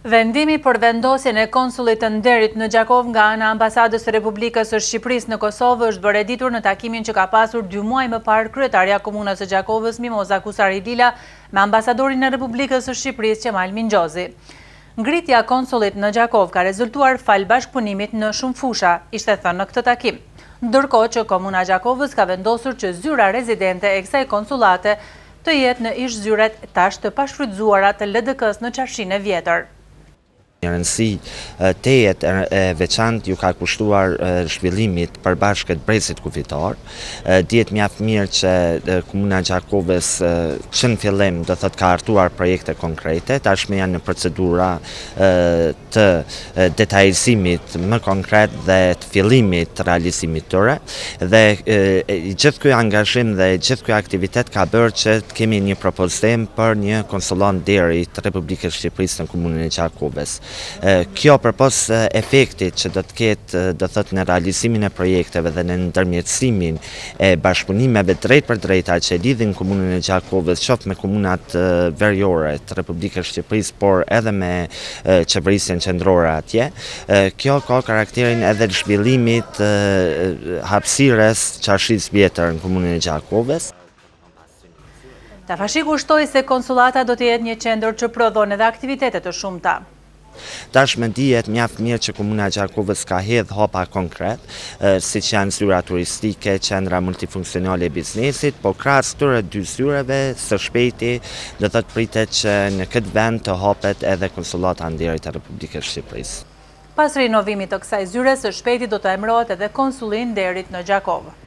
Vendimi për vendosjen e konsulit të Nderit në Gjakov nga ana Ambasadës së Republikës së Shqipërisë në Kosovë është bërë ditur në takimin që ka pasur 2 muaj më parë kryetaria Komunës së Gjakovës Mimoza Kusari Lila me ambasadorin e Republikës së Shqipërisë Qemal Mingjozi. Ngritja e konsulit në Gjakov ka rezultuar fal bashkëpunimit në shumë fusha, ishte thënë në këtë takim. Ndërkohë që Komuna e Gjakovës ka vendosur që zyra rezidente e kësaj konsulate të jetë në ish zyret tash të pashfrytzuara të LDK-s në Qarshinë e Vjetër. Një rëndësi tejet e veçantë ju ka kushtuar zhvillimit përbashkët brezit kufitar. Dihet mjaft mirë që Komuna e Gjakovës që në fillim do thotë ka hartuar projekte konkrete, tashmë janë në procedura të detajizimit më konkret dhe të fillimit të realizimit tyre. Dhe gjithë ky angazhim dhe gjithë ky aktivitet ka bërë që të kemi një propozim për një konsulat deri të Republikës së Shqipërisë në Komunën e Gjakovës. Kjo përpos efektit që do të ketë do thot në realizimin e projekteve dhe në ndërmjetësimin e bashkëpunimeve drejt për drejta që lidhin Komunën e Gjakovës qoftë me komunat veriore të Republikës së Shqipërisë, por edhe me qeverisjen qendrore atje. Kjo ka karakterin edhe të zhvillimit hapësirës Qarshisë Vjetër në Komunën e Gjakovës. Tafashi kushtoi se konsulata do të jetë një qendër që prodhon edhe aktivitete të shumta. Tashmë dihet mjaft mirë që Komuna e Gjakovës ka hedhë hapa konkret, siç janë zyra turistike, qendra multifunksionale e biznesit, po krahas këtyre 2 zyreve së shpejti do thotë pritet që në këtë vend të hapet edhe konsullata e Nderit të Republikës së Shqipërisë. Pas rinovimit të kësaj zyre, së shpejti do të emërohet edhe konsuli i Nderit në Gjakovë.